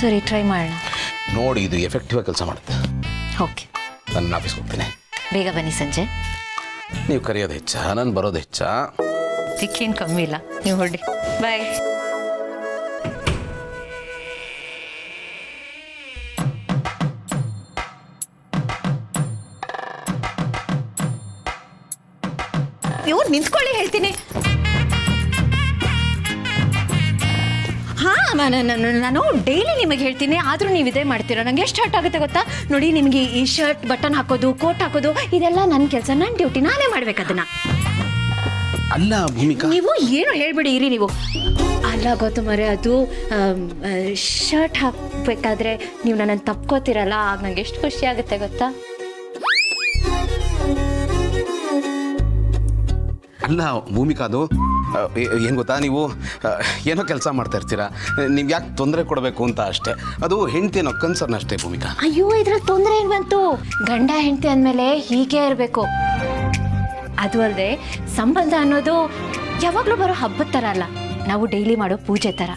ಸರಿ ಟ್ರೈ ಮಾಡೋಣ. ನೋಡಿ, ಇದು ಎಫೆಕ್ಟಿವ್ ಕೆಲಸ ಮಾಡುತ್ತೆ. ಓಕೆ, ನನ್ನ ಆಫೀಸ್ಗೆ ಹೋಗ್ತೀನಿ. ಬೇಗ ಬನ್ನಿ ಸಂಜೆ. ನೀವು ಕರೆಯೋದು ಹೆಚ್ಚಾ, ನಾನು ಬರೋದು ಹೆಚ್ಚಾ? ಸಿಕ್ಕೇನು ಕಮ್ಮಿ ಇಲ್ಲ, ನೀವು ಹೊರಡಿ. ಬಾಯ್. ಇವ್ರು ನಿಂತ್ಕೊಳ್ಳಿ ಹೇಳ್ತೀನಿ. ನಾನು ಡೈಲಿ ನಿಮಗೆ ಹೇಳ್ತೀನಿ, ಆದರೂ ನೀವು ಇದೇ ಮಾಡ್ತೀರಾ. ನಂಗೆ ಎಷ್ಟು ಹರ್ಟ್ ಆಗುತ್ತೆ ಗೊತ್ತಾ? ನೋಡಿ, ನಿಮಗೆ ಈ ಶರ್ಟ್ ಬಟನ್ ಹಾಕೋದು, ಕೋಟ್ ಹಾಕೋದು, ಇದೆಲ್ಲ ನನ್ನ ಕೆಲಸ, ನನ್ನ ಡ್ಯೂಟಿ, ನಾನೇ ಮಾಡ್ಬೇಕು ಅದನ್ನ. ಅಲ್ಲ ಭೂಮಿಕಾ, ನೀವು ಏನು ಹೇಳ್ಬಿಡಿ ಇರಿ ನೀವು. ಅಲ್ಲ ಗೊತ್ತು ಮರೆ, ಅದು ಶರ್ಟ್ ಹಾಕಬೇಕಾದ್ರೆ ನೀವು ನನ್ನನ್ನು ತಪ್ಕೋತಿರಲ್ಲ, ಆಗ ನಂಗೆ ಎಷ್ಟು ಖುಷಿ ಆಗುತ್ತೆ ಗೊತ್ತಾ? ಅಲ್ಲ ಭೂಮಿಕಾ, ಅದು ಏನು ಗೊತ್ತಾ, ನೀವು ಏನೋ ಕೆಲಸ ಮಾಡ್ತಾ ಇರ್ತೀರಾ, ನೀವು ಯಾಕೆ ತೊಂದರೆ ಕೊಡಬೇಕು ಅಂತ ಅಷ್ಟೇ. ಅದು ಹೆಂಡತಿ ಅನ್ನೋ ಕನ್ಸರ್ನ್ ಅಷ್ಟೇ ಭೂಮಿಕಾ. ಅಯ್ಯೋ, ಇದ್ರಲ್ಲಿ ತೊಂದರೆ ಏನು ಬಂತು? ಗಂಡ ಹೆಂಡತಿ ಅಂದಮೇಲೆ ಹೀಗೆ ಇರಬೇಕು. ಅದು ಅಲ್ಲದೆ ಸಂಬಂಧ ಅನ್ನೋದು ಯಾವಾಗಲೂ ಬರೋ ಹಬ್ಬದ ಥರ ಅಲ್ಲ, ನಾವು ಡೈಲಿ ಮಾಡೋ ಪೂಜೆ ಥರ.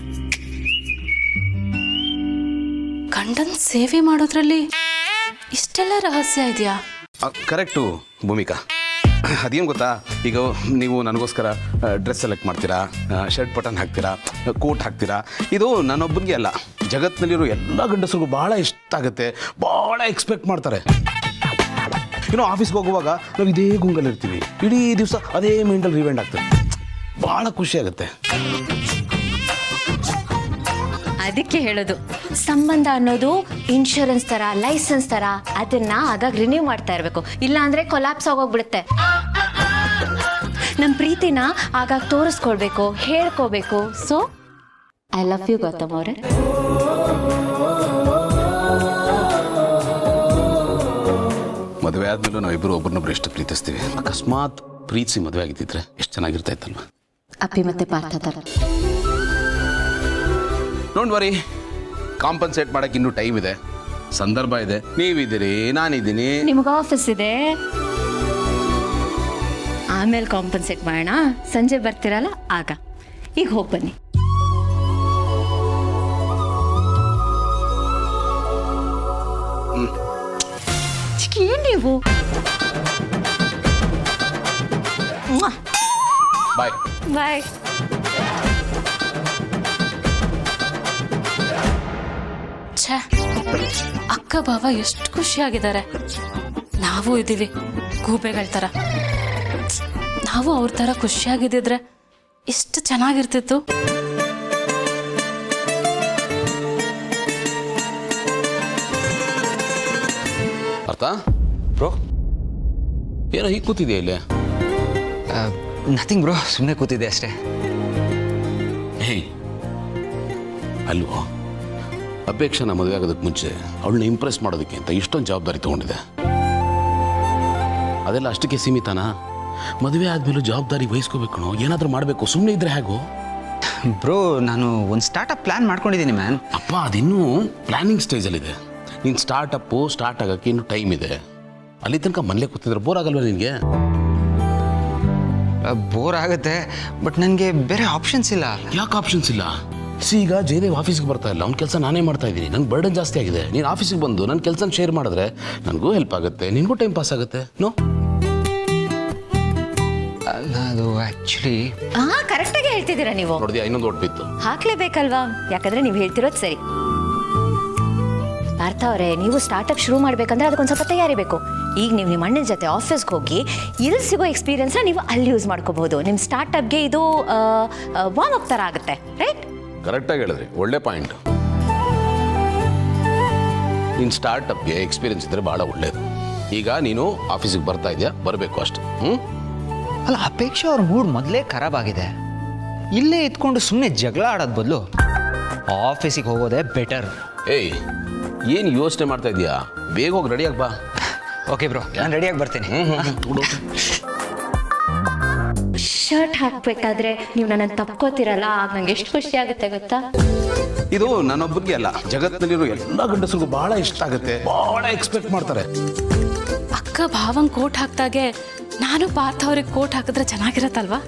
ಗಂಡನ ಸೇವೆ ಮಾಡೋದ್ರಲ್ಲಿ ಇಷ್ಟೆಲ್ಲ ರಹಸ್ಯ ಇದೆಯಾ? ಕರೆಕ್ಟು ಭೂಮಿಕಾ. ಅದೇನು ಗೊತ್ತಾ, ಈಗ ನೀವು ನನಗೋಸ್ಕರ ಡ್ರೆಸ್ ಸೆಲೆಕ್ಟ್ ಮಾಡ್ತೀರಾ, ಶರ್ಟ್ ಬಟನ್ ಹಾಕ್ತೀರಾ, ಕೋಟ್ ಹಾಕ್ತೀರಾ. ಇದು ನನ್ನೊಬ್ಬನಿಗೆ ಅಲ್ಲ, ಜಗತ್ತಿನಲ್ಲಿರೋ ಎಲ್ಲ ಗಂಡಸರಿಗೂ ಭಾಳ ಇಷ್ಟ ಆಗುತ್ತೆ, ಭಾಳ ಎಕ್ಸ್ಪೆಕ್ಟ್ ಮಾಡ್ತಾರೆ. ಏನೋ ಆಫೀಸ್ಗೆ ಹೋಗುವಾಗ ನಾವು ಇದೇ ಗುಂಗಲ್ಲಿರ್ತೀವಿ, ಇಡೀ ದಿವಸ ಅದೇ ಮೈಂಡಲ್ಲಿ ರಿವೈಂಡ್ ಆಗ್ತದೆ, ಭಾಳ ಖುಷಿ ಆಗುತ್ತೆ. ಅದಕ್ಕೆ ಹೇಳೋದು, ಸಂಬಂಧ ಅನ್ನೋದು ಇನ್ಶೂರೆನ್ಸ್ ಥರ, ಲೈಸೆನ್ಸ್ ಥರ, ಅದನ್ನ ಆಗಾಗ ರಿನ್ಯೂ ಮಾಡ್ತಾ ಇರಬೇಕು, ಇಲ್ಲ ಅಂದರೆ ಕೊಲಾಪ್ಸ್ ಆಗೋಗ್ಬಿಡುತ್ತೆ. ನಮ್ಮ ಪ್ರೀತಿನ ಆಗಾಗ ತೋರಿಸ್ಕೊಳ್ಬೇಕು, ಹೇಳ್ಕೋಬೇಕು. So I love you Gautam ಅವರೇ. ಮದುವೆ ಆದ್ಮೇಲೂ ನಾವಿಬ್ಬರು ಒಬ್ಬರನ್ನೊಬ್ರು ಎಷ್ಟು ಪ್ರೀತಿಸ್ತೀವಿ. ಅಕಸ್ಮಾತ್ ಪ್ರೀತಿಸಿ ಮದುವೆ ಆಗಿದ್ದಿದ್ರೆ ಎಷ್ಟು ಚೆನ್ನಾಗಿರ್ತಾ ಇತ್ತಲ್ವ? ಅಪ್ಪಿ ಮತ್ತೆ ಪಾರ್ಥ ಥರ. ಡೋಂಟ್ ವರಿ, ಕಾಂಪನ್ಸೇಟ್ ಮಾಡಕ್ಕೆ ಇನ್ನೂ ಟೈಮ್ ಇದೆ, ಸಂದರ್ಭ ಇದೆ. ನೀವಿದ್ದೀರಿ, ನಾನಿದ್ದೀನಿ, ನಿಮ್ಗೆ ಆಫೀಸ್ ಇದೆ, ಆಮೇಲೆ ಕಾಂಪನ್ಸೇಟ್ ಮಾಡೋಣ. ಸಂಜೆ ಬರ್ತೀರಲ್ಲ ಆಗ. ಈಗ ಹೋಗಿ ಬನ್ನಿ. ಏನ್ ನೀವು? ಬಾಯ್ ಬಾಯ್. ಛೇ, ಅಕ್ಕ ಬಾವ ಎಷ್ಟು ಖುಷಿಯಾಗಿದ್ದಾರೆ. ನಾವು ಇದ್ದೀವಿ ಗೂಬೆಗಳ ಥರ. ನಾವು ಅವ್ರ ಥರ ಖುಷಿಯಾಗಿದ್ದಿದ್ರೆ ಎಷ್ಟು ಚೆನ್ನಾಗಿರ್ತಿತ್ತು. ಅರ್ಥ ಬ್ರೋ? ಏನೋ ಹೀಗೆ ಕೂತಿದೆಯಾ ಇಲ್ಲಿ? ನಥಿಂಗ್ ಬ್ರೋ, ಸುಮ್ಮನೆ ಕೂತಿದ್ದೆ ಅಷ್ಟೇ. ಹೇ ಅಲ್ವೋ, ಅಪೇಕ್ಷೆನ ಮದುವೆ ಆಗೋದಕ್ಕೆ ಮುಂಚೆ ಅವಳನ್ನ ಇಂಪ್ರೆಸ್ ಮಾಡೋದಕ್ಕೆ ಅಂತ ಇಷ್ಟೊಂದು ಜವಾಬ್ದಾರಿ ತೊಗೊಂಡಿದೆ. ಅದೆಲ್ಲ ಅಷ್ಟಕ್ಕೆ ಸೀಮಿತನಾ? ಮದುವೆ ಆದ್ಮೇಲೂ ಜವಾಬ್ದಾರಿ ವಹಿಸ್ಕೋಬೇಕು, ಏನಾದರೂ ಮಾಡಬೇಕು. ಸುಮ್ಮನೆ ಇದ್ರೆ ಹೇಗೋ? ಬ್ರೋ, ನಾನು ಒಂದು ಸ್ಟಾರ್ಟಪ್ ಪ್ಲ್ಯಾನ್ ಮಾಡ್ಕೊಂಡಿದ್ದೀನಿ ಮ್ಯಾನ್. ಅಪ್ಪ, ಅದಿನ್ನೂ ಪ್ಲ್ಯಾನಿಂಗ್ ಸ್ಟೇಜಲ್ಲಿದೆ. ನೀನು ಸ್ಟಾರ್ಟ್ ಆಗೋಕ್ಕೆ ಇನ್ನೂ ಟೈಮ್ ಇದೆ. ಅಲ್ಲಿ ತನಕ ಮನೇಲೆ ಕೂತಿದ್ರೆ ಬೋರ್ ಆಗಲ್ವ ನಿನಗೆ? ಬೋರ್ ಆಗುತ್ತೆ, ಬಟ್ ನನಗೆ ಬೇರೆ ಆಪ್ಷನ್ಸ್ ಇಲ್ಲ. ಯಾಕೆ ಆಪ್ಷನ್ಸ್ ಇಲ್ಲ? ಈಗ ಜಯದೇವ್ ಆಫೀಸ್ಗೆ ಬರ್ತಾ ಇಲ್ಲ, ಅವ್ನ ಕೆಲಸ ನಾನೇ ಮಾಡ್ತಾ ಇದ್ದೀನಿ. ನಂಗೆ ಬರ್ಡನ್ ಜಾಸ್ತಿ ಆಗಿದೆ. ನೀನು ಆಫೀಸಿಗೆ ಬಂದು ನನ್ನ ಕೆಲಸನ ಶೇರ್ ಮಾಡಿದ್ರೆ ನನಗೂ ಹೆಲ್ಪ್ ಆಗುತ್ತೆ, ನಿನಗೂ ಟೈಮ್ ಪಾಸ್ ಆಗುತ್ತೆ. ನೋ, ಅದು ಆ್ಯಕ್ಚುಲಿ ಕರೆಕ್ಟಾಗಿ ಹೇಳ್ತಿದ್ದೀರಾ ನೀವು. ನೋಡಿದ್ಯಾ, ಇನ್ನೊಂದು ಒಟ್ಟು ಬಿತ್ತು. ಹಾಕ್ಲೇಬೇಕಲ್ವಾ? ಯಾಕಂದ್ರೆ ನೀವು ಹೇಳ್ತಿರೋದು ಸರಿ. ಪಾರ್ಥ ಅವರೇ, ನೀವು ಸ್ಟಾರ್ಟಪ್ ಶುರು ಮಾಡ್ಬೇಕಂದ್ರೆ ಅದಕ್ಕೊಂದು ಸ್ವಲ್ಪ ತಯಾರಿ ಬೇಕು. ಈಗ ನೀವು ನಿಮ್ಮ ಅಣ್ಣನ ಜೊತೆ ಆಫೀಸ್ಗೆ ಹೋಗಿ ಇಲ್ಲಿ ಸಿಗೋ ಎಕ್ಸ್ಪೀರಿಯನ್ಸ್ನ ನೀವು ಅಲ್ಲಿ ಯೂಸ್ ಮಾಡ್ಕೋಬಹುದು. ನಿಮ್ಮ ಸ್ಟಾರ್ಟಪ್ಗೆ ಇದು ವಾರ್ಮ್ ಅಪ್ ಥರ ಆಗುತ್ತೆ, ರೈಟ್? ಕರೆಕ್ಟಾಗಿ ಹೇಳಿದ್ರಿ, ಒಳ್ಳೆ ಪಾಯಿಂಟ್. ನಿನ್ನ ಸ್ಟಾರ್ಟಪ್ಗೆ ಎಕ್ಸ್ಪೀರಿಯನ್ಸ್ ಇದ್ದರೆ ಭಾಳ ಒಳ್ಳೇದು. ಈಗ ನೀನು ಆಫೀಸಿಗೆ ಬರ್ತಾ ಇದೆಯಾ, ಬರಬೇಕು ಅಷ್ಟೆ. ಅಲ್ಲ, ಅಪೇಕ್ಷೆ ಅವ್ರ ಮೂಡ್ ಮೊದಲೇ ಖರಾಬ್ ಆಗಿದೆ. ಇಲ್ಲೇ ಇದ್ಕೊಂಡು ಸುಮ್ಮನೆ ಜಗಳ ಆಡೋದು ಬದಲು ಆಫೀಸಿಗೆ ಹೋಗೋದೇ ಬೆಟರ್. ಏಯ್, ಏನು ಯೋಚನೆ ಮಾಡ್ತಾ ಇದೀಯಾ? ಬೇಗ ಹೋಗಿ ರೆಡಿಯಾಗಿ ಬಾ. ಓಕೆ ಬ್ರೋ, ನಾನು ರೆಡಿಯಾಗಿ ಬರ್ತೀನಿ. ಶರ್ಟ್ ಹಾಕಬೇಕಾದ್ರೆ ನೀವು ನನ್ನನ್ನು ತಪ್ಕೋತಿರಲ್ಲ, ಆಗ ನಂಗೆ ಎಷ್ಟು ಖುಷಿ ಆಗುತ್ತೆ ಗೊತ್ತಾ? ಇದು ನನ್ನೊಬ್ಬರಿಗೆ ಅಲ್ಲ, ಜಗತ್ತಿನಲ್ಲಿರೋ ಎಲ್ಲ ಗಂಡಸರಿಗೂ ಬಹಳ ಇಷ್ಟ ಆಗುತ್ತೆ, ಬಹಳ ಎಕ್ಸ್ಪೆಕ್ಟ್ ಮಾಡ್ತಾರೆ. ಅಕ್ಕ ಭಾವಂಗ್ ಕೋಟ್ ಹಾಕ್ದಾಗೆ ನಾನು ಪಾರ್ಥ ಅವ್ರಿಗೆ ಕೋಟ್ ಹಾಕಿದ್ರೆ ಚೆನ್ನಾಗಿರತ್ತಲ್ವಾ?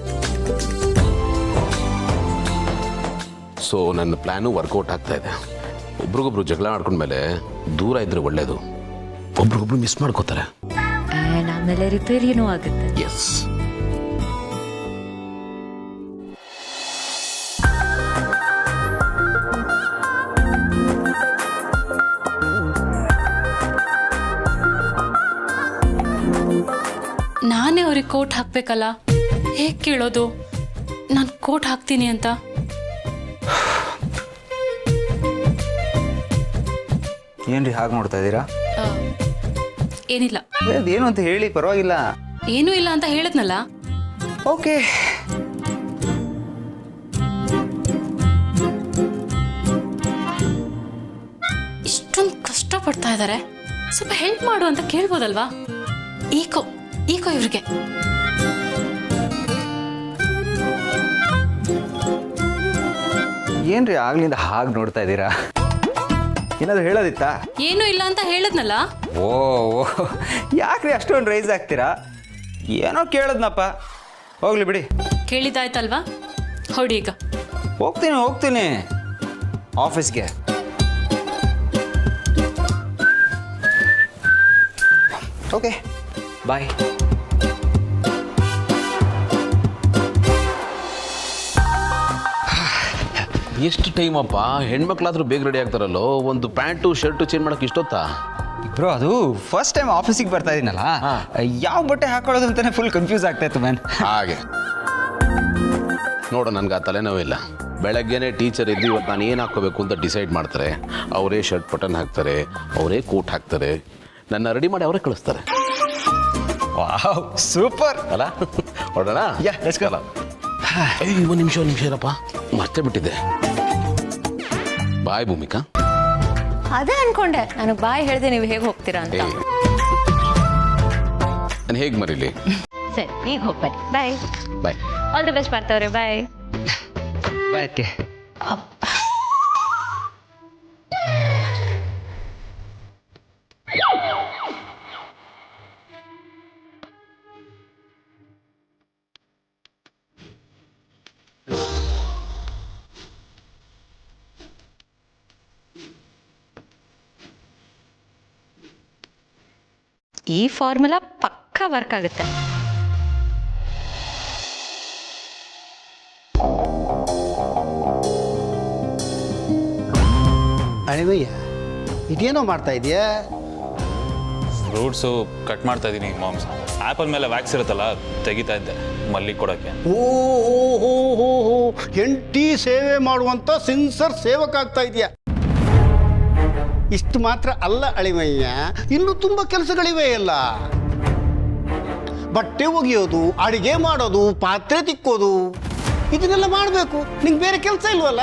ಸೊ ನನ್ನ ಪ್ಲ್ಯಾನು ವರ್ಕೌಟ್ ಆಗ್ತಾ ಇದೆ. ಒಬ್ರಿಗೊಬ್ರು ಜಗಳ ಆಡ್ಕೊಂಡ್ಮೇಲೆ ದೂರ ಇದ್ರೆ ಒಳ್ಳೇದು. ಒಬ್ರಿಗೊಬ್ರು ಮಿಸ್ ಮಾಡ್ಕೋತಾರೆ. ಆ್ಯಂಡ್ ಆಮೇಲೆ ರಿಪೇರಿನೂ ಆಗುತ್ತೆ. ಎಸ್. ನಾನೇ ಅವ್ರಿಗೆ ಕೋಟ್ ಹಾಕ್ಬೇಕಲ್ಲ, ಹೇಗೆ ಕೇಳೋದು ನಾನು ಕೋಟ್ ಹಾಕ್ತೀನಿ ಅಂತ? ಏನ್ರಿ ಹಾಗೆ ನೋಡ್ತಾ ಇದ್ದೀರಾ? ಏನಿಲ್ಲ. ಏನು ಅಂತ ಹೇಳಿ, ಪರವಾಗಿಲ್ಲ. ಏನೂ ಇಲ್ಲ ಅಂತ ಹೇಳಿದ್ನಲ್ಲ. ಓಕೆ. ಇಷ್ಟೊಂದು ಕಷ್ಟಪಡ್ತಾ ಇದ್ದಾರೆ, ಸ್ವಲ್ಪ ಹೆಲ್ಪ್ ಮಾಡು ಅಂತ ಕೇಳ್ಬೋದಲ್ವಾ? ಈಕೋ ಇವ್ರಿಗೆ. ಏನ್ರಿ ಆಗ್ಲಿಂದ ಹಾಗೆ ನೋಡ್ತಾ ಇದ್ದೀರಾ? ಏನಾದ್ರು ಹೇಳೋದಿತ್ತಾ? ಏನೂ ಇಲ್ಲ ಅಂತ ಹೇಳಿದ್ನಲ್ಲ. ಓ ಯಾಕ್ರಿ ಅಷ್ಟೊಂದು ರೈಸ್ ಆಗ್ತೀರಾ? ಏನೋ ಕೇಳದ್ನಪ್ಪ, ಹೋಗ್ಲಿ ಬಿಡಿ. ಕೇಳಿದ್ದಾಯ್ತಲ್ವಾ, ಹೊಡಿ ಈಗ. ಹೋಗ್ತೀನಿ ಆಫೀಸ್ಗೆ. ಓಕೆ, ಬಾಯ್. ಎಷ್ಟು ಟೈಮ್ ಅಪ್ಪ? ಹೆಣ್ಮಕ್ಳಾದ್ರೂ ಬೇಗ ರೆಡಿ ಆಗ್ತಾರಲ್ಲೋ. ಒಂದು ಪ್ಯಾಂಟು ಶರ್ಟು ಚೇಂಜ್ ಮಾಡಕ್ಕೆ ಇಷ್ಟೊತ್ತಾ? ಬ್ರೋ, ಅದು ಫಸ್ಟ್ ಟೈಮ್ ಆಫೀಸಿಗೆ ಬರ್ತಾ ಇದೀನಲ್ಲ, ಯಾವ ಬಟ್ಟೆ ಹಾಕೊಳ್ಳೋದು ಅಂತಾನೆ ಫುಲ್ ಕನ್ಫ್ಯೂಸ್ ಆಗ್ತಾ ಇತ್ತು ಮ್ಯಾನ್. ಹಾಗೆ ನೋಡು, ನನಗೆ ಆ ತಲೆನೋವಿಲ್ಲ. ಬೆಳಗ್ಗೆನೇ ಟೀಚರ್ ಇದ್ದು ಇವತ್ತು ನಾನು ಏನು ಹಾಕ್ಕೋಬೇಕು ಅಂತ ಡಿಸೈಡ್ ಮಾಡ್ತಾರೆ. ಅವರೇ ಶರ್ಟ್ ಬಟನ್ ಹಾಕ್ತಾರೆ, ಅವರೇ ಕೋಟ್ ಹಾಕ್ತಾರೆ, ನನ್ನ ರೆಡಿ ಮಾಡಿ ಅವರೇ ಕಳಿಸ್ತಾರೆ. ವಾವ್, ಸೂಪರ್ ಅಲ್ಲ? ಹೊರಡೋಣ? Let's go. ಒಂದು ನಿಮಿಷ ಇರಪ್ಪ, ಮರ್ತೇ ಬಿಟ್ಟಿದ್ದೆ. ಬಾಯ್ ಭೂಮಿಕಾ. ಅದೇ ಅನ್ಕೊಂಡೆ, ನನಗೆ ಬಾಯ್ ಹೇಳಿದೆ ನೀವು ಹೇಗೆ ಹೋಗ್ತೀರಾ ಅಂತ. ನಾನು ಹೇಗೆ ಮರೀಲಿ? ಸರಿ, ಈಗ ಹೋಗ್ಬನ್ನಿ. ಬಾಯ್ ಬಾಯ್. ಆಲ್ ದಿ ಬೆಸ್ಟ್ ಮಾಡ್ತಾವ್ರೆ. ಬಾಯ್ ಬಾಯ್. ಈ ಫಾರ್ಮುಲಾ ಪಕ್ಕಾ ವರ್ಕ್ ಆಗುತ್ತೆ. ಅಳಿವಯ್ಯ, ಇದೇನೋ ಮಾಡ್ತಾ ಇದೆಯಾ? ಫ್ರೂಟ್ಸು ಕಟ್ ಮಾಡ್ತಾ ಇದ್ದೀನಿ ಮಾಮ್ಸ್. ಆ್ಯಪಲ್ ಮೇಲೆ ವ್ಯಾಕ್ಸ್ ಇರುತ್ತಲ್ಲ, ತೆಗಿತಾ ಇದ್ದೆ ಮಲ್ಲಿಗೆ ಕೊಡೋಕ್ಕೆ. ಓ ಹೆಂಡತಿ ಸೇವೆ ಮಾಡುವಂಥ ಸಿನ್ಸರ್ ಸೇವಕ ಆಗ್ತಾ ಇದೆಯಾ? ಇಷ್ಟು ಮಾತ್ರ ಅಲ್ಲ ಅಳಿವಯ್ಯ, ಇನ್ನೂ ತುಂಬ ಕೆಲಸಗಳಿವೆ ಅಲ್ಲ. ಬಟ್ಟೆ ಒಗೆಯೋದು, ಅಡಿಗೆ ಮಾಡೋದು, ಪಾತ್ರೆ ತಿಕ್ಕೋದು, ಇದನ್ನೆಲ್ಲ ಮಾಡಬೇಕು. ನಿಂಗೆ ಬೇರೆ ಕೆಲಸ ಇಲ್ವಲ್ಲ,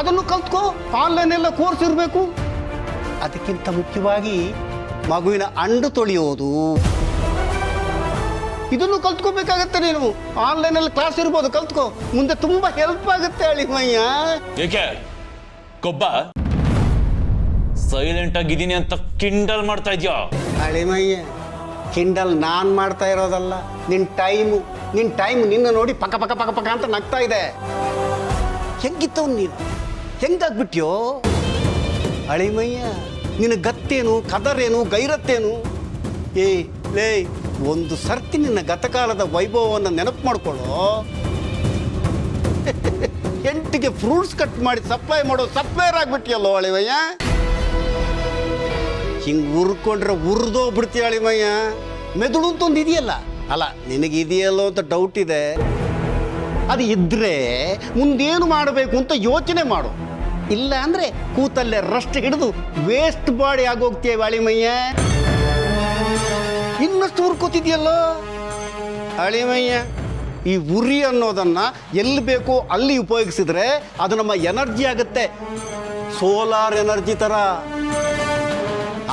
ಅದನ್ನು ಕಲ್ತ್ಕೋ. ಆನ್ಲೈನ್ ಎಲ್ಲ ಕೋರ್ಸ್ ಇರಬೇಕು. ಅದಕ್ಕಿಂತ ಮುಖ್ಯವಾಗಿ ಮಗುವಿನ ಅಂಡು ತೊಳೆಯೋದು, ಇದನ್ನು ಕಲ್ತ್ಕೋಬೇಕಾಗತ್ತೆ. ನೀನು ಆನ್ಲೈನಲ್ಲಿ ಕ್ಲಾಸ್ ಇರ್ಬೋದು, ಕಲ್ತ್ಕೋ. ಮುಂದೆ ತುಂಬ ಹೆಲ್ಪ್ ಆಗುತ್ತೆ ಅಳಿಮಯ್ಯ. ಏಕೆ ಕೊಬ್ಬ ಸೈಲೆಂಟ್ ಆಗಿದ್ದೀನಿ ಅಂತ ಕಿಂಡಲ್ ಮಾಡ್ತಾ ಇದ್ಯಾ? ಅಳಿಮಯ್ಯ, ಕಿಂಡಲ್ ನಾನು ಮಾಡ್ತಾ ಇರೋದಲ್ಲ, ನಿನ್ನ ಟೈಮು ನಿನ್ನ ನೋಡಿ ಪಕ್ಕ ಪಕ್ಕ ಪಕ್ಕ ಪಕ್ಕ ಅಂತ ನಗ್ತಾ ಇದೆ. ಹೆಂಗಿತ್ತವ್ ನೀನು? ಹೆಂಗಾಗ್ಬಿಟ್ಯೋ ಅಳಿಮಯ್ಯ? ನಿನ್ನ ಗತ್ತೇನು, ಕದರೇನು, ಗೈರತ್ತೇನು? ಲೇ, ಒಂದು ಸರ್ತಿ ನಿನ್ನ ಗತಕಾಲದ ವೈಭವವನ್ನು ನೆನಪು ಮಾಡ್ಕೊಳ್ಳೋ. ಎಂಟಿಗೆ ಫ್ರೂಟ್ಸ್ ಕಟ್ ಮಾಡಿ ಸಪ್ಲೈ ಮಾಡೋ ಸಪ್ಲೈಯರ್ ಆಗ್ಬಿಟ್ಟಿಯಲ್ಲೋ ಅಳಿಮಯ್ಯ. ಹಿಂಗೆ ಉರ್ಕೊಂಡ್ರೆ ಉರ್ದೋಗ್ಬಿಡ್ತೀಯ ಅಳಿಮಯ್ಯ. ಮೆದುಳು ಅಂತ ಒಂದು ಇದೆಯಲ್ಲ, ಅಲ್ಲ ನಿನಗೆ ಇದೆಯಲ್ಲೋ ಅಂತ ಡೌಟ್ ಇದೆ. ಅದು ಇದ್ದರೆ ಮುಂದೇನು ಮಾಡಬೇಕು ಅಂತ ಯೋಚನೆ ಮಾಡು. ಇಲ್ಲ ಅಂದರೆ ಕೂತಲ್ಲೇ ರಸ್ಟ್ ಹಿಡಿದು ವೇಸ್ಟ್ ಬಾಡಿ ಆಗೋಗ್ತೀಯ ಅಳಿಮಯ್ಯ. ಇನ್ನಷ್ಟು ಉರ್ಕೋತಿದ್ಯಲ್ಲೋ ಅಳಿಮಯ್ಯ. ಈ ಉರಿ ಅನ್ನೋದನ್ನು ಎಲ್ಲಿ ಬೇಕೋ ಅಲ್ಲಿ ಉಪಯೋಗಿಸಿದ್ರೆ ಅದು ನಮ್ಮ ಎನರ್ಜಿ ಆಗುತ್ತೆ, ಸೋಲಾರ್ ಎನರ್ಜಿ ಥರ.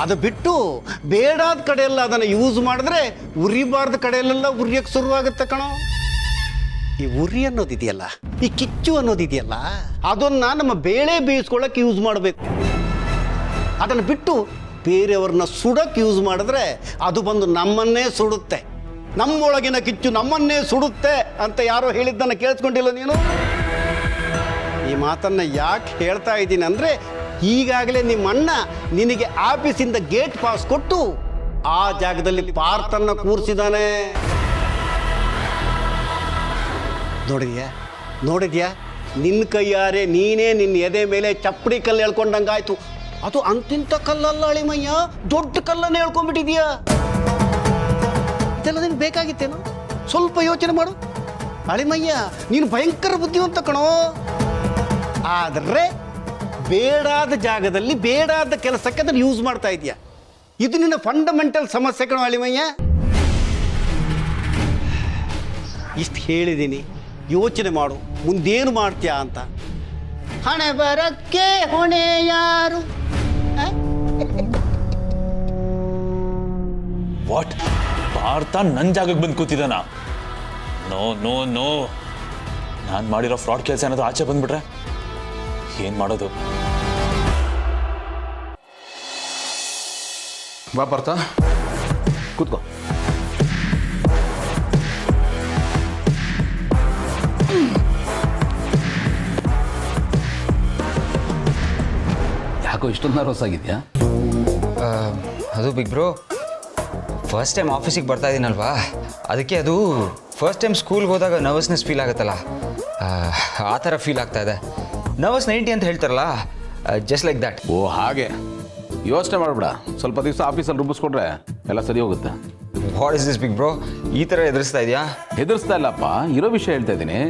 ಅದು ಬಿಟ್ಟು ಬೇಡಾದ ಕಡೆಯೆಲ್ಲ ಅದನ್ನು ಯೂಸ್ ಮಾಡಿದ್ರೆ ಉರಿಬಾರ್ದ ಕಡೆಯಲ್ಲೆಲ್ಲ ಉರಿಯೋಕ್ಕೆ ಶುರುವಾಗುತ್ತೆ ಕಣೋ. ಈ ಉರಿ ಅನ್ನೋದಿದೆಯಲ್ಲ, ಈ ಕಿಚ್ಚು ಅನ್ನೋದಿದೆಯಲ್ಲ, ಅದನ್ನು ನಮ್ಮ ಬೇಳೆ ಬೇಯಿಸ್ಕೊಳ್ಳೋಕೆ ಯೂಸ್ ಮಾಡಬೇಕು. ಅದನ್ನು ಬಿಟ್ಟು ಬೇರೆಯವ್ರನ್ನ ಸುಡೋಕ್ಕೆ ಯೂಸ್ ಮಾಡಿದ್ರೆ ಅದು ಬಂದು ನಮ್ಮನ್ನೇ ಸುಡುತ್ತೆ. ನಮ್ಮೊಳಗಿನ ಕಿಚ್ಚು ನಮ್ಮನ್ನೇ ಸುಡುತ್ತೆ ಅಂತ ಯಾರೋ ಹೇಳಿದ್ದನ್ನು ಕೇಳಿಸ್ಕೊಂಡಿಲ್ಲ ನೀನು? ಈ ಮಾತನ್ನು ಯಾಕೆ ಹೇಳ್ತಾ ಇದ್ದೀನಿ ಅಂದರೆ, ಈಗಾಗಲೇ ನಿಮ್ಮ ಅಣ್ಣ ನಿನಗೆ ಆಫೀಸಿಂದ ಗೇಟ್ ಪಾಸ್ ಕೊಟ್ಟು ಆ ಜಾಗದಲ್ಲಿ ಪಾರ್ಥನ್ನ ಕೂರಿಸಿದಾನೆ. ನೋಡಿದ್ಯಾ ನಿನ್ನ ಕೈಯಾರೆ ನೀನೇ ನಿನ್ನ ಎದೆ ಮೇಲೆ ಚಪ್ಪಡಿ ಕಲ್ಲು ಹೇಳ್ಕೊಂಡಂಗಾಯ್ತು. ಅದು ಅಂತಿಂತ ಕಲ್ಲಲ್ಲ ಅಳಿಮಯ್ಯ, ದೊಡ್ಡ ಕಲ್ಲನ್ನು ಹೇಳ್ಕೊಂಡ್ಬಿಟ್ಟಿದ್ಯಾ. ಇದೆಲ್ಲ ನಿನ್ಗೆ ಬೇಕಾಗಿತ್ತೇನು? ಸ್ವಲ್ಪ ಯೋಚನೆ ಮಾಡು ಅಳಿಮಯ್ಯ, ನೀನು ಭಯಂಕರ ಬುದ್ಧಿವಂತ ಕಣೋ. ಆದರೆ ಬೇಡಾದ ಜಾಗದಲ್ಲಿ ಬೇಡಾದ ಕೆಲಸಕ್ಕೆ ಅದನ್ನು ಯೂಸ್ ಮಾಡ್ತಾ ಇದೆಯಾ. ಇದು ನಿನ್ನ ಫಂಡಮೆಂಟಲ್ ಸಮಸ್ಯೆ ಕಣೋ ಅಳಿಮಯ್ಯ. ಇಷ್ಟು ಹೇಳಿದ್ದೀನಿ, ಯೋಚನೆ ಮಾಡು ಮುಂದೇನು ಮಾಡ್ತೀಯಾ ಅಂತ. ಹಣೆ ಬರಕ್ಕೆ ಹೊಣೆ ಯಾರು? ವಾಟ್? ಪಾರ್ಥ ನನ್ನ ಜಾಗಕ್ಕೆ ಬಂದು ಕೂತಿದ್ದಾನ? ನೋ ನೋ ನೋ, ನಾನು ಮಾಡಿರೋ ಫ್ರಾಡ್ ಕೆಲಸ ಏನಾದ್ರು ಆಚೆ ಬಂದ್ಬಿಟ್ರೆ ಏನು ಮಾಡೋದು? ಬಾ ಪಾರ್ಥ, ಕೂತ್ಕೋ. ಯಾಕೋ ಇಷ್ಟೊಂದು ನರ್ವಸ್ ಆಗಿದೆಯಾ? ಅದು ಬಿಗ್ ಬ್ರೋ, ಫಸ್ಟ್ ಟೈಮ್ ಆಫೀಸಿಗೆ ಬರ್ತಾ ಇದ್ದೀನಲ್ವಾ, ಅದಕ್ಕೆ ಅದು ಫಸ್ಟ್ ಟೈಮ್ ಸ್ಕೂಲ್ಗೆ ಹೋದಾಗ ನರ್ವಸ್ನೆಸ್ ಫೀಲ್ ಆಗುತ್ತಲ್ಲ, ಆ ಥರ ಫೀಲ್ ಆಗ್ತಾ ಇದೆ. ನರ್ವಸ್ 90 ಅಂತ ಹೇಳ್ತಾರಲ್ಲ, ಜಸ್ಟ್ ಲೈಕ್ ದ್ಯಾಟ್. ಓ ಹಾಗೆ, ಯೋಚನೆ ಮಾಡಬೇಡ. ಸ್ವಲ್ಪ ದಿವಸ ಆಫೀಸಲ್ಲಿ ರುಬ್ಬಿಸ್ಕೊಟ್ರೆ ಎಲ್ಲ ಸರಿ ಹೋಗುತ್ತೆ. What is this big bro, ಈ ಥರ ಎದುರಿಸ್ತಾ ಇದೆಯಾ? ಹೆದರ್ಸ್ತಾ ಇಲ್ಲಪ್ಪ, ಇರೋ ವಿಷಯ ಹೇಳ್ತಾ ಇದ್ದೀನಿ.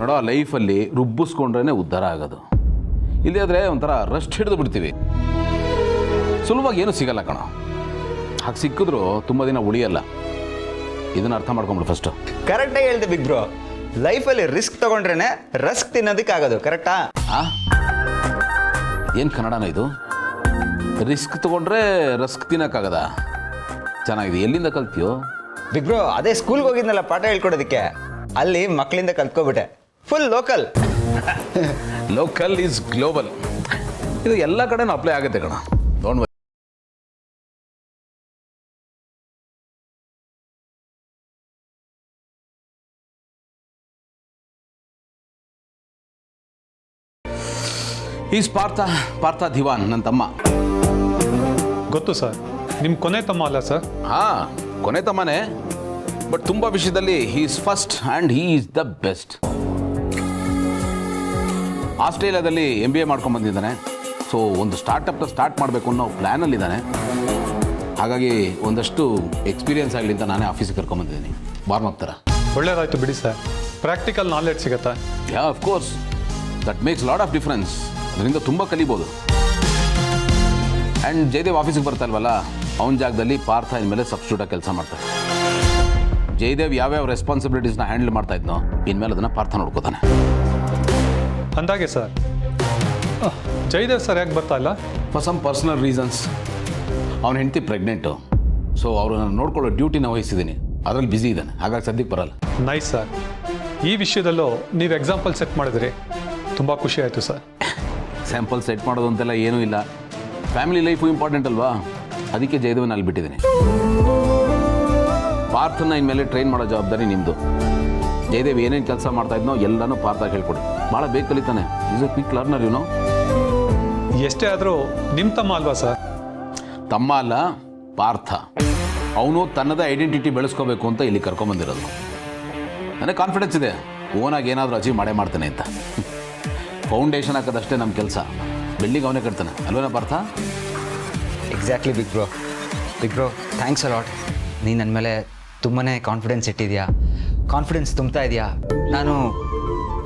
ನೋಡೋ, ಲೈಫಲ್ಲಿ ರುಬ್ಬಿಸ್ಕೊಂಡ್ರೇ ಉದ್ಧಾರ ಆಗೋದು. ಇಲ್ಲಿ ಆದರೆ ಒಂಥರ ರಸ್ಟ್ ಹಿಡಿದು ಬಿಡ್ತೀವಿ, ಸುಲಭವಾಗಿ ಏನೂ ಸಿಗಲ್ಲ ಕಣ. ಹಾಗೆ ಸಿಕ್ಕಿದ್ರು ತುಂಬ ದಿನ ಉಳಿಯಲ್ಲ. ಇದನ್ನು ಅರ್ಥ ಮಾಡ್ಕೊಂಬಿಡು ಫಸ್ಟು. ಕರೆಕ್ಟಾಗಿ ಹೇಳ್ದೆ ಬಿಗ್ ಬ್ರೋ, ಲೈಫಲ್ಲಿ ರಿಸ್ಕ್ ತೊಗೊಂಡ್ರೇ ರಸ್ಕ್ ತಿನ್ನೋದಕ್ಕಾಗೋದು. ಕರೆಕ್ಟಾ? ಏನು ಕನ್ನಡನ ಇದು? ರಿಸ್ಕ್ ತೊಗೊಂಡ್ರೆ ರಸ್ಕ್ ತಿನ್ನೋಕ್ಕಾಗದ? ಚೆನ್ನಾಗಿದೆ. ಎಲ್ಲಿಂದ ಕಲ್ತೀಯೋ? ಬಿಗ್ ಬ್ರೋ, ಅದೇ ಸ್ಕೂಲ್ಗೆ ಹೋಗಿದ್ನಲ್ಲ ಪಾಠ ಹೇಳ್ಕೊಡೋದಕ್ಕೆ, ಅಲ್ಲಿ ಮಕ್ಕಳಿಂದ ಕಲ್ತ್ಕೊಬಿಟ್ಟೆ. Full local. Local is global. ಇದು ಎಲ್ಲ ಕಡೆನೂ ಅಪ್ಲೈ ಆಗುತ್ತೆ ಕಣ. Don't worry. Is Partha Dhiwan, ನನ್ನ ತಮ್ಮ. ಗೊತ್ತು ಸರ್, ನಿಮ್ಮ ಕೊನೆ ತಮ್ಮ ಅಲ್ಲ ಸರ್? ಹಾಂ, ಕೊನೆ ತಮ್ಮನೇ. ಬಟ್ ತುಂಬ ವಿಷಯದಲ್ಲಿ he is first and he is the best. ಆಸ್ಟ್ರೇಲಿಯಾದಲ್ಲಿ MBA ಮಾಡ್ಕೊಂಡ್ಬಂದಿದ್ದಾನೆ. ಸೊ ಒಂದು ಸ್ಟಾರ್ಟಪ್ನ ಸ್ಟಾರ್ಟ್ ಮಾಡಬೇಕು ಅನ್ನೋ ಪ್ಲ್ಯಾನಲ್ಲಿದ್ದಾನೆ. ಹಾಗಾಗಿ ಒಂದಷ್ಟು ಎಕ್ಸ್ಪೀರಿಯನ್ಸ್ ಆಗಲಿ ಅಂತ ನಾನೇ ಆಫೀಸಿಗೆ ಕರ್ಕೊಂಬಂದಿದ್ದೀನಿ, ವಾರ್ಮ್ ಅಪ್ ಥರ. ಒಳ್ಳೇದಾಯ್ತು ಬಿಡಿ ಸರ್, ಪ್ರಾಕ್ಟಿಕಲ್ ನಾಲೆಡ್ಜ್ ಸಿಗುತ್ತಾ? Yeah, of course, that makes lot of difference. ಅದರಿಂದ ತುಂಬ ಕಲಿಬೋದು. ಆ್ಯಂಡ್ ಜಯದೇವ್ ಆಫೀಸಿಗೆ ಬರ್ತಾ ಇಲ್ವಲ್ಲ, ಅವನ ಜಾಗದಲ್ಲಿ ಪಾರ್ಥ ಇನ್ಮೇಲೆ ಸಬ್ಸ್ಟಿಟ್ಯೂಟಾಗಿ ಕೆಲಸ ಮಾಡ್ತಾರೆ. ಜಯದೇವ್ ಯಾವ್ಯಾವ ರೆಸ್ಪಾನ್ಸಿಬಿಲಿಟೀಸ್ನ ಹ್ಯಾಂಡಲ್ ಮಾಡ್ತಾ ಇದ್ನೋ, ಇನ್ಮೇಲೆ ಅದನ್ನು ಪಾರ್ಥ ನೋಡ್ಕೋತಾನೆ. ಅಂದಾಗೆ ಸರ್, ಜಯದೇವ್ ಸರ್ ಯಾಕೆ ಬರ್ತಾ ಇಲ್ಲ? For some personal reasons. ಅವನ ಹೆಂಡತಿ ಪ್ರೆಗ್ನೆಂಟು. ಸೊ ಅವ್ರನ್ನ ನೋಡ್ಕೊಳ್ಳೋ ಡ್ಯೂಟಿನ ವಹಿಸಿದ್ದೀನಿ, ಅದರಲ್ಲಿ ಬ್ಯುಸಿ ಇದ್ದಾನೆ. ಹಾಗಾಗಿ ಸದ್ಯಕ್ಕೆ ಬರಲ್ಲ. ನೈಸ್ ಸರ್, ಈ ವಿಷಯದಲ್ಲೂ ನೀವು ಎಕ್ಸಾಂಪಲ್ ಸೆಟ್ ಮಾಡಿದ್ರಿ, ತುಂಬ ಖುಷಿ ಆಯಿತು ಸರ್. ಸ್ಯಾಂಪಲ್ ಸೆಟ್ ಮಾಡೋದು ಅಂತೆಲ್ಲ ಏನೂ ಇಲ್ಲ. ಫ್ಯಾಮಿಲಿ ಲೈಫು ಇಂಪಾರ್ಟೆಂಟ್ ಅಲ್ವಾ, ಅದಕ್ಕೆ ಜಯದೇವನ ಅಲ್ಲಿ ಬಿಟ್ಟಿದ್ದೀನಿ. ಪಾರ್ಥನ ಇನ್ಮೇಲೆ ಟ್ರೈನ್ ಮಾಡೋ ಜವಾಬ್ದಾರಿ ನಿಮ್ಮದು. ಜಯದೇವ್ ಏನೇನು ಕೆಲಸ ಮಾಡ್ತಾ ಇದ್ನೋ ಎಲ್ಲನೂ ಪಾರ್ಥ ಹೇಳ್ಕೊಡಿ. ಭಾಳ ಬೇಗ ಕಲಿತಾನೆ. Is a quick learner, you know. ಎಷ್ಟೇ ಆದರೂ ನಿಮ್ಮ ತಮ್ಮ ಅಲ್ವಾ ಸರ್? ತಮ್ಮ ಅಲ್ಲ, ಪಾರ್ಥ. ಅವನು ತನ್ನದೇ ಐಡೆಂಟಿಟಿ ಬೆಳೆಸ್ಕೋಬೇಕು ಅಂತ ಇಲ್ಲಿ ಕರ್ಕೊಂಬಂದಿರೋದು. ನನಗೆ ಕಾನ್ಫಿಡೆನ್ಸ್ ಇದೆ, ಓನಾಗಿ ಏನಾದರೂ ಅಚೀವ್ ಮಾಡೇ ಮಾಡ್ತಾನೆ ಅಂತ. ಫೌಂಡೇಶನ್ ಹಾಕೋದಷ್ಟೇ ನಮ್ಮ ಕೆಲಸ, ಬಿಲ್ಡಿಂಗ್ ಅವನೇ ಕಟ್ತಾನೆ ಅಲ್ವೇನಾ Partha? Exactly big bro. Big bro, thanks a lot. ನೀನು ನನ್ನ ಮೇಲೆ ತುಂಬಾ ಕಾನ್ಫಿಡೆನ್ಸ್ ಇಟ್ಟಿದ್ಯಾ, ಕಾನ್ಫಿಡೆನ್ಸ್ ತುಂಬ್ತಾ ಇದೆಯಾ. ನಾನು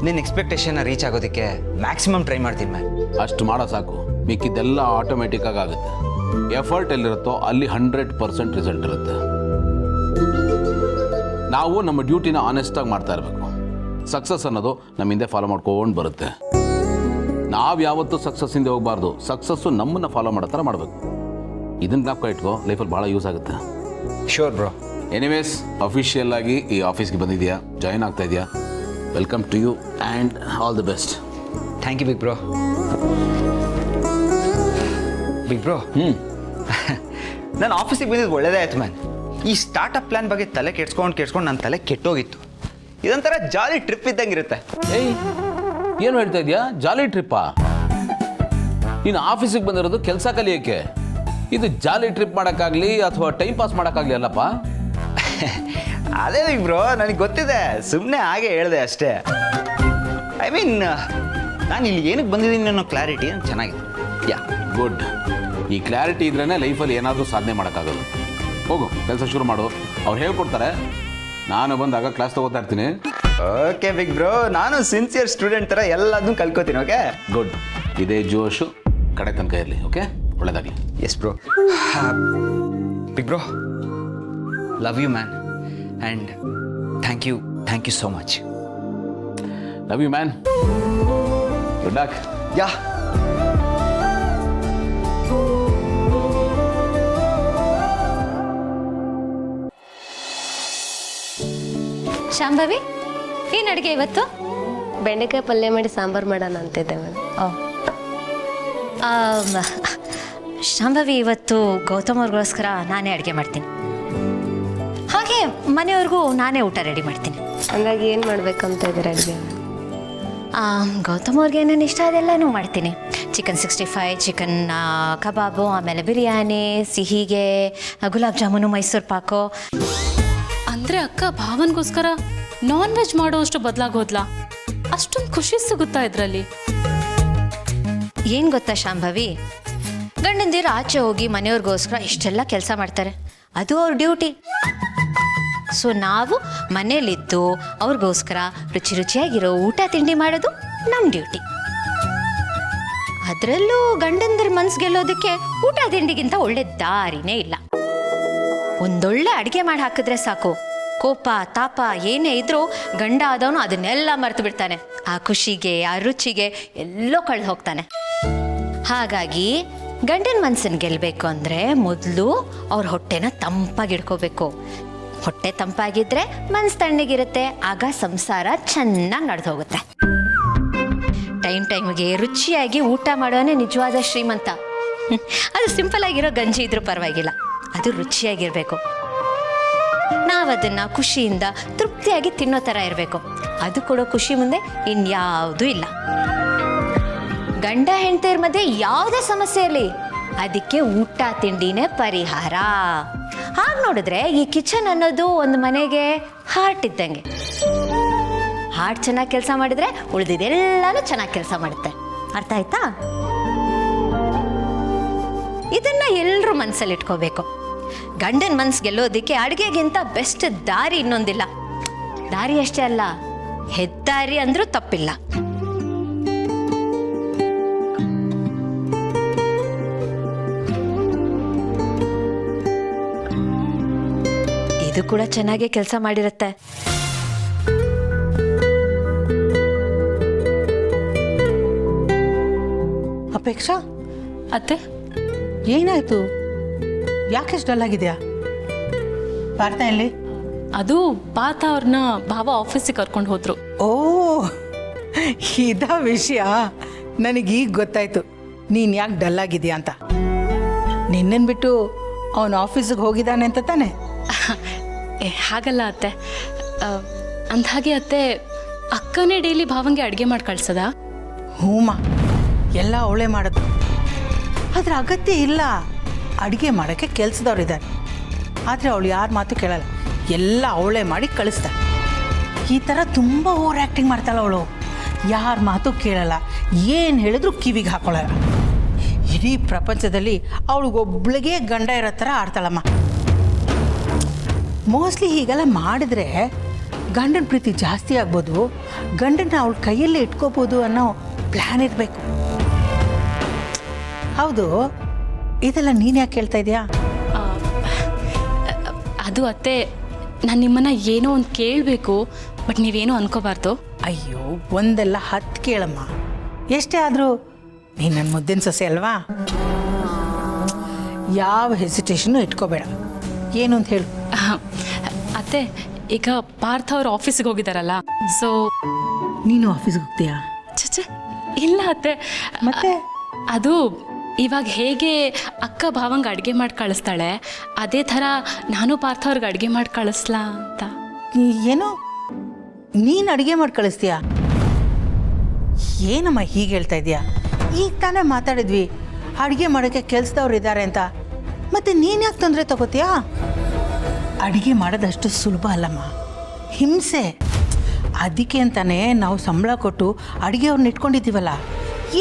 ನಿನ್ನ ಎಕ್ಸ್ಪೆಕ್ಟೇಷನ್ನ ರೀಚ್ ಆಗೋದಕ್ಕೆ ಮ್ಯಾಕ್ಸಿಮಮ್ ಟ್ರೈ ಮಾಡ್ತೀನಿ ಮ್ಯಾಮ್. ಅಷ್ಟು ಮಾಡೋ ಸಾಕು, ಮಿಕ್ಕಿದ್ದೆಲ್ಲ ಆಟೋಮೆಟಿಕ್ಕಾಗಿ ಆಗುತ್ತೆ. ಎಫರ್ಟ್ ಎಲ್ಲಿರುತ್ತೋ ಅಲ್ಲಿ 100% ರಿಸಲ್ಟ್ ಇರುತ್ತೆ. ನಾವು ನಮ್ಮ ಡ್ಯೂಟಿನ ಆನೆಸ್ಟಾಗಿ ಮಾಡ್ತಾ ಇರಬೇಕು. ಸಕ್ಸಸ್ ಅನ್ನೋದು ನಮ್ಮ ಹಿಂದೆ ಫಾಲೋ ಮಾಡ್ಕೊಂಡು ಬರುತ್ತೆ. ನಾವು ಯಾವತ್ತೂ ಸಕ್ಸಸ್ ಹಿಂದೆ ಹೋಗಬಾರ್ದು, ಸಕ್ಸಸ್ಸು ನಮ್ಮನ್ನು ಫಾಲೋ ಮಾಡೋ ಥರ ಮಾಡಬೇಕು. ಇದನ್ನು ಜ್ಞಾಪಕ ಇಟ್ಕೋ, ಲೈಫಲ್ಲಿ ಭಾಳ ಯೂಸ್ ಆಗುತ್ತೆ. Sure bro. ಎನಿವೇಸ್, ಅಫಿಷಿಯಲ್ ಆಗಿ ಈ ಆಫೀಸ್ಗೆ ಬಂದಿದೆಯಾ, ಜಾಯ್ನ್ ಆಗ್ತಾ ಇದೆಯಾ? Welcome to you and all the best. Thank you big bro. Big bro, ನಾನು ಆಫೀಸಿಗೆ ಬಂದಿದ್ದು ಒಳ್ಳೇದೇ ಆಯ್ತು ಮ್ಯಾನ್. ಈ ಸ್ಟಾರ್ಟಪ್ ಪ್ಲ್ಯಾನ್ ಬಗ್ಗೆ ತಲೆ ಕೆಡ್ಸ್ಕೊಂಡು ನನ್ನ ತಲೆ ಕೆಟ್ಟೋಗಿತ್ತು. ಇದೊಂಥರ ಜಾಲಿ ಟ್ರಿಪ್ ಇದ್ದಂಗೆ ಇರುತ್ತೆ. ಏಯ್, ಏನು ಹೇಳ್ತಾ ಇದೆಯಾ? ಜಾಲಿ ಟ್ರಿಪ್ಪಾ? ನೀನು ಆಫೀಸಿಗೆ ಬಂದಿರೋದು ಕೆಲಸ ಕಲಿಯೋಕ್ಕೆ, ಇದು ಜಾಲಿ ಟ್ರಿಪ್ ಮಾಡೋಕ್ಕಾಗಲಿ ಅಥವಾ ಟೈಮ್ ಪಾಸ್ ಮಾಡೋಕ್ಕಾಗಲಿ ಅಲ್ಲಪ್ಪ. ಅದೇ ಬಿಗ್ ಬ್ರೋ, ನನಗೆ ಗೊತ್ತಿದೆ, ಸುಮ್ಮನೆ ಹಾಗೆ ಹೇಳಿದೆ ಅಷ್ಟೇ. ಐ ಮೀನ್ ನಾನು ಇಲ್ಲಿ ಏನಕ್ಕೆ ಬಂದಿದ್ದೀನಿ ಅನ್ನೋ ಕ್ಲಾರಿಟಿ ಚೆನ್ನಾಗಿದೆ. Yeah good. ಈ ಕ್ಲಾರಿಟಿ ಇದ್ರೇ ಲೈಫಲ್ಲಿ ಏನಾದರೂ ಸಾಧನೆ ಮಾಡೋಕ್ಕಾಗೋದು. ಹೋಗು, ಕೆಲಸ ಶುರು ಮಾಡು. ಅವ್ರು ಹೇಳ್ಕೊಡ್ತಾರೆ, ನಾನು ಬಂದಾಗ ಕ್ಲಾಸ್ ತೊಗೋತಾ ಇರ್ತೀನಿ. ಓಕೆ ಬಿಗ್ ಬ್ರೋ, ನಾನು ಸಿನ್ಸಿಯರ್ ಸ್ಟೂಡೆಂಟ್ ಥರ ಎಲ್ಲದನ್ನೂ ಕಲ್ಕೋತೀನಿ. Okay good. ಇದೇ ಜೋಶು ಕಡೆ ತನಕ ಇರಲಿ. ಓಕೆ, ಒಳ್ಳೆಯದಾಗಲಿ. Yes bro. Big bro, love you man, and thank you so much. Love you man. Good luck. Yeah. Shambhavi, ಏನು ಅಡುಗೆ ಇವತ್ತು? ಬೆಂಡೆಕಾಯಿ ಪಲ್ಯ ಮಾಡಿ ಸಾಂಬಾರು ಮಾಡೋಣ ಅಂತಿದ್ದೆ ಮೇಡಮ್. ಶಾಂಭವಿ, ಇವತ್ತು ಗೌತಮ್ ಅವ್ರಿಗೋಸ್ಕರ ನಾನೇ ಅಡುಗೆ ಮಾಡ್ತೀನಿ. ಹಾಗೆ ಮನೆಯವ್ರಿಗೂ ನಾನೇ ಊಟ ರೆಡಿ ಮಾಡ್ತೀನಿ. ಹಂಗಾಗಿ ಏನು ಮಾಡ್ಬೇಕಂತ ಇದ್ದೀರ ಅಡುಗೆ? ಗೌತಮ್ ಅವ್ರಿಗೆ ಏನೇನು ಇಷ್ಟ ಅದೆಲ್ಲನೂ ಮಾಡ್ತೀನಿ. ಚಿಕನ್ 65, ಚಿಕನ್ ಕಬಾಬು, ಆಮೇಲೆ ಬಿರಿಯಾನಿ, ಸಿಹಿಗೆ ಗುಲಾಬ್ ಜಾಮೂನು, ಮೈಸೂರು ಪಾಕು. ಅಂದರೆ ಅಕ್ಕ ಭಾವನ್ಗೋಸ್ಕರ ನಾನ್ ವೆಜ್ ಮಾಡೋಷ್ಟು ಬದಲಾಗೋದ್ಲಾ? ಅಷ್ಟೊಂದು ಖುಷಿ ಸಿಗುತ್ತಾ ಇದರಲ್ಲಿ? ಏನು ಗೊತ್ತಾ ಶಾಂಭವಿ, ಗಂಡಂದಿರು ಆಚೆ ಹೋಗಿ ಮನೆಯವ್ರಿಗೋಸ್ಕರ ಇಷ್ಟೆಲ್ಲ ಕೆಲಸ ಮಾಡ್ತಾರೆ, ಅದು ಅವ್ರ ಡ್ಯೂಟಿ. ಸೊ ನಾವು ಮನೇಲಿದ್ದು ಅವ್ರಿಗೋಸ್ಕರ ರುಚಿ ರುಚಿಯಾಗಿರೋ ಊಟ ತಿಂಡಿ ಮಾಡೋದು ನಮ್ಮ ಡ್ಯೂಟಿ. ಅದರಲ್ಲೂ ಗಂಡಂದಿರ ಮನ್ಸು ಗೆಲ್ಲೋದಕ್ಕೆ ಊಟ ತಿಂಡಿಗಿಂತ ಒಳ್ಳೆ ದಾರಿನೇ ಇಲ್ಲ. ಒಂದೊಳ್ಳೆ ಅಡುಗೆ ಮಾಡಿ ಹಾಕಿದ್ರೆ ಸಾಕು, ಕೋಪ ತಾಪ ಏನೇ ಇದ್ರೂ ಗಂಡ ಆದವನು ಅದನ್ನೆಲ್ಲ ಮರೆತು ಬಿಡ್ತಾನೆ. ಆ ಖುಷಿಗೆ, ಆ ರುಚಿಗೆ ಎಲ್ಲೋ ಕಳೆದು ಹೋಗ್ತಾನೆ. ಹಾಗಾಗಿ ಗಂಡನ ಮನಸ್ಸನ್ನು ಗೆಲ್ಲಬೇಕು ಅಂದರೆ ಮೊದಲು ಅವ್ರ ಹೊಟ್ಟೆನ ತಂಪಾಗಿಡ್ಕೋಬೇಕು. ಹೊಟ್ಟೆ ತಂಪಾಗಿದ್ರೆ ಮನಸ್ಸು ತಣ್ಣಗಿರುತ್ತೆ, ಆಗ ಸಂಸಾರ ಚೆನ್ನಾಗಿ ನಡೆದು ಹೋಗುತ್ತೆ. ಟೈಮಿಗೆ ರುಚಿಯಾಗಿ ಊಟ ಮಾಡೋನೇ ನಿಜವಾದ ಶ್ರೀಮಂತ. ಅದು ಸಿಂಪಲ್ ಆಗಿರೋ ಗಂಜಿ ಇದ್ರೂ ಪರವಾಗಿಲ್ಲ, ಅದು ರುಚಿಯಾಗಿರಬೇಕು. ನಾವದನ್ನು ಖುಷಿಯಿಂದ ತೃಪ್ತಿಯಾಗಿ ತಿನ್ನೋ ಥರ ಇರಬೇಕು. ಅದು ಕೊಡೋ ಖುಷಿ ಮುಂದೆ ಇನ್ಯಾವುದೂ ಇಲ್ಲ. ಗಂಡ ಹೆಂಡತಿಯರ ಮಧ್ಯೆ ಯಾವುದೇ ಸಮಸ್ಯೆ ಇರಲಿ, ಅದಕ್ಕೆ ಊಟ ತಿಂಡಿನೇ ಪರಿಹಾರ. ಹಾಗೆ ನೋಡಿದ್ರೆ ಈ ಕಿಚನ್ ಅನ್ನೋದು ಒಂದು ಮನೆಗೆ ಹಾರ್ಟ್ ಇದ್ದಂಗೆ. ಹಾರ್ಟ್ ಚೆನ್ನಾಗಿ ಕೆಲಸ ಮಾಡಿದ್ರೆ ಉಳಿದಿದೆಲ್ಲನೂ ಚೆನ್ನಾಗಿ ಕೆಲಸ ಮಾಡುತ್ತೆ. ಅರ್ಥ ಆಯ್ತಾ? ಇದನ್ನ ಎಲ್ಲರೂ ಮನಸ್ಸಲ್ಲಿ ಇಟ್ಕೋಬೇಕು. ಗಂಡನ ಮನಸ್ಸು ಗೆಲ್ಲೋದಕ್ಕೆ ಅಡುಗೆಗಿಂತ ಬೆಸ್ಟ್ ದಾರಿ ಇನ್ನೊಂದಿಲ್ಲ. ದಾರಿ ಅಷ್ಟೇ ಅಲ್ಲ, ಹೆದ್ದಾರಿ ಅಂದ್ರೂ ತಪ್ಪಿಲ್ಲ. ಇದು ಕೂಡ ಚೆನ್ನಾಗೇ ಕೆಲಸ ಮಾಡಿರುತ್ತೆ. ಅಪೇಕ್ಷಾ, ಅತ್ತೆ, ಏನಾಯ್ತು? ಯಾಕೆ ಡಲ್ ಆಗಿದೆಯಾ? ಪಾರ್ಥ ಎಲ್ಲಿ? ಅದು ಪಾರ್ಥ ಅವ್ರನ್ನ ಭಾವ ಆಫೀಸಿಗೆ ಕರ್ಕೊಂಡು ಹೋದ್ರು. ಓ, ಇದ ವಿಷಯ. ನನಗೀಗ ಗೊತ್ತಾಯ್ತು ನೀನು ಯಾಕೆ ಡಲ್ ಆಗಿದೆಯಾ ಅಂತ. ನಿನ್ನನ್ನು ಬಿಟ್ಟು ಅವನು ಆಫೀಸಿಗೆ ಹೋಗಿದ್ದಾನೆ ಅಂತ ತಾನೆ? ಹಾಗಲ್ಲ ಅತ್ತೆ. ಅಂದ್ಹಾಗೆ ಅತ್ತೆ, ಅಕ್ಕನೇ ಡೈಲಿ ಭಾವಂಗೆ ಅಡುಗೆ ಮಾಡಿ ಕಳ್ಸದ? ಹೂಮ, ಎಲ್ಲ ಅವಳೇ ಮಾಡೋದು. ಅದ್ರ ಅಗತ್ಯ ಇಲ್ಲ. ಅಡುಗೆ ಮಾಡೋಕ್ಕೆ ಕೆಲಸದವ್ರಿದ್ದಾರೆ, ಆದರೆ ಅವಳು ಯಾರ ಮಾತು ಕೇಳಲ್ಲ, ಎಲ್ಲ ಅವಳೇ ಮಾಡಿ ಕಳಿಸ್ತಾಳೆ. ಈ ಥರ ತುಂಬ ಓವರ್ ಆ್ಯಕ್ಟಿಂಗ್ ಮಾಡ್ತಾಳೆ ಅವಳು. ಯಾರ ಮಾತು ಕೇಳಲ್ಲ, ಏನು ಹೇಳಿದ್ರು ಕಿವಿಗೆ ಹಾಕೊಳ್ಳಲ್ಲ. ಇಡೀ ಪ್ರಪಂಚದಲ್ಲಿ ಅವಳಿಗೊಬ್ಳಿಗೆ ಗಂಡ ಇರೋ ಥರ ಆಡ್ತಾಳಮ್ಮ. ಮೋಸ್ಟ್ಲಿ ಹೀಗೆಲ್ಲ ಮಾಡಿದ್ರೆ ಗಂಡನ ಪ್ರೀತಿ ಜಾಸ್ತಿ ಆಗ್ಬೋದು, ಗಂಡನ ಅವಳ ಕೈಯಲ್ಲೇ ಇಟ್ಕೋಬೋದು ಅನ್ನೋ ಪ್ಲ್ಯಾನ್ ಇರಬೇಕು. ಹೌದು, ಇದೆಲ್ಲ ನೀನು ಯಾಕೆ ಕೇಳ್ತಾ ಇದೆಯಾ? ಅದು ಅತ್ತೆ, ನಾನು ನಿಮ್ಮನ್ನು ಏನೋ ಒಂದು ಕೇಳಬೇಕು, ಬಟ್ ನೀವೇನೋ ಅನ್ಕೋಬಾರ್ದು. ಅಯ್ಯೋ, ಒಂದೆಲ್ಲ 10 ಕೇಳಮ್ಮ. ಎಷ್ಟೇ ಆದರೂ ನೀನು ನನ್ನ ಮುದ್ದಿನ ಸೊಸೆ ಅಲ್ವಾ? ಯಾವ ಹೆಸಿಟೇಷನ್ನು ಇಟ್ಕೋಬೇಡ. ಏನು ಅಂತ ಹೇಳು. ಅತ್ತೆ, ಈಗ ಪಾರ್ಥ ಅವ್ರು ಆಫೀಸಿಗೆ ಹೋಗಿದಾರಲ್ಲ, ಸೊ ನೀನು ಆಫೀಸ್ಗೆ ಹೋಗ್ತೀಯಾ? ಚಚೆ ಇಲ್ಲ ಅತ್ತೆ. ಮತ್ತೆ ಅದು ಇವಾಗ ಹೇಗೆ ಅಕ್ಕ ಭಾವಂಗೆ ಅಡುಗೆ ಮಾಡಿ ಕಳಿಸ್ತಾಳೆ, ಅದೇ ಥರ ನಾನು ಪಾರ್ಥ ಅವ್ರಿಗೆ ಅಡುಗೆ ಮಾಡಿ ಕಳಿಸ್ಲಾ ಅಂತ. ಏನೋ ನೀನು ಅಡುಗೆ ಮಾಡಿ ಕಳಿಸ್ತೀಯಾ? ಏನಮ್ಮ ಹೀಗೆ ಹೇಳ್ತಾ ಇದೆಯಾ? ಈಗ ತಾನೇ ಮಾತಾಡಿದ್ವಿ ಅಡುಗೆ ಮಾಡೋಕ್ಕೆ ಕೆಲಸದವ್ರು ಇದ್ದಾರೆ ಅಂತ. ಮತ್ತು ನೀನು ಯಾಕೆ ತೊಂದರೆ ತಗೋತೀಯಾ? ಅಡುಗೆ ಮಾಡೋದಷ್ಟು ಸುಲಭ ಅಲ್ಲಮ್ಮ, ಹಿಂಸೆ. ಅದಕ್ಕೆ ಅಂತಾನೆ ನಾವು ಸಂಬಳ ಕೊಟ್ಟು ಅಡುಗೆ ಅವ್ರನ್ನ ಇಟ್ಕೊಂಡಿದ್ದೀವಲ್ಲ.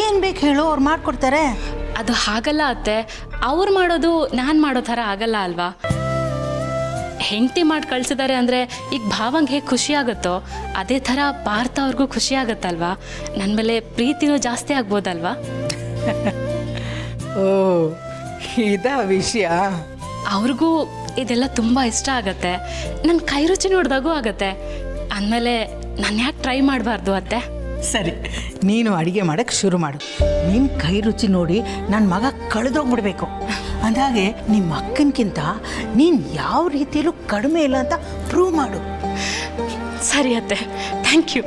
ಏನು ಬೇಕು ಹೇಳು, ಅವ್ರು ಮಾಡಿಕೊಡ್ತಾರೆ. ಅದು ಹಾಗಲ್ಲ ಅತ್ತೆ, ಅವ್ರು ಮಾಡೋದು ನಾನು ಮಾಡೋ ಥರ ಆಗಲ್ಲ ಅಲ್ವಾ? ಹೆಂಡತಿ ಮಾಡಿ ಕಳಿಸಿದ್ದಾರೆ ಅಂದರೆ ಈಗ ಭಾವಂಗೆ ಹೇಗೆ ಖುಷಿ ಆಗುತ್ತೋ ಅದೇ ಥರ ಪಾರ್ಥ ಅವ್ರಿಗೂ ಖುಷಿ ಆಗುತ್ತಲ್ವಾ? ನನ್ನ ಮೇಲೆ ಪ್ರೀತಿನೂ ಜಾಸ್ತಿ ಆಗ್ಬೋದಲ್ವಾ? ಓ, ಇದಾ ವಿಷಯ. ಅವ್ರಿಗೂ ಇದೆಲ್ಲ ತುಂಬ ಇಷ್ಟ ಆಗತ್ತೆ. ನನ್ನ ಕೈ ರುಚಿ ನೋಡಿದಾಗೂ ಆಗತ್ತೆ. ಅಂದಮೇಲೆ ನಾನು ಯಾಕೆ ಟ್ರೈ ಮಾಡಬಾರ್ದು ಅತ್ತೆ? ಸರಿ, ನೀನು ಅಡುಗೆ ಮಾಡೋಕ್ಕೆ ಶುರು ಮಾಡು. ನಿನ್ನ ಕೈ ರುಚಿ ನೋಡಿ ನನ್ನ ಮಗ ಕಳೆದೋಗ್ಬಿಡ್ಬೇಕು. ಅಂದಾಗೆ ನಿಮ್ಮ ಅಕ್ಕನಕ್ಕಿಂತ ನೀನು ಯಾವ ರೀತಿಯಲ್ಲೂ ಕಡಿಮೆ ಇಲ್ಲ ಅಂತ ಪ್ರೂವ್ ಮಾಡು. ಸರಿ ಅತ್ತೆ, ಥ್ಯಾಂಕ್ ಯು.